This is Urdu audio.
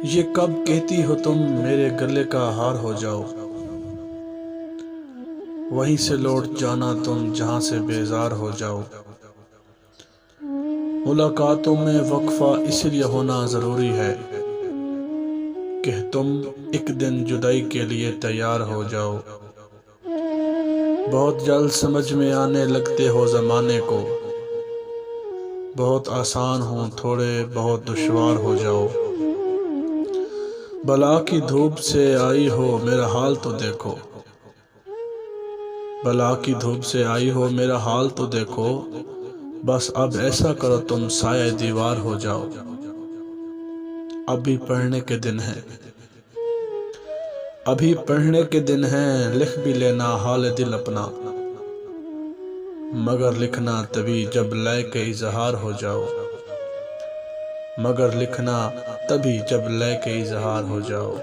یہ کب کہتی ہو تم میرے گلے کا ہار ہو جاؤ، وہیں سے لوٹ جانا تم جہاں سے بیزار ہو جاؤ۔ ملاقاتوں میں وقفہ اس لیے ہونا ضروری ہے کہ تم ایک دن جدائی کے لیے تیار ہو جاؤ۔ بہت جلد سمجھ میں آنے لگتے ہو زمانے کو، بہت آسان ہوں تھوڑے بہت دشوار ہو جاؤ۔ بلا کی دھوپ سے آئی ہو میرا حال تو دیکھو، بلا کی دھوپ سے آئی ہو میرا حال تو دیکھو۔ بس اب ایسا کرو تم سایہ دیوار ہو جاؤ۔ ابھی پڑھنے کے دن ہیں، ابھی پڑھنے کے دن ہیں، لکھ بھی لینا حال دل اپنا، مگر لکھنا تبھی جب لے کے اظہار ہو جاؤ، مگر لکھنا تبھی جب لے کے اظہار ہو جاؤ۔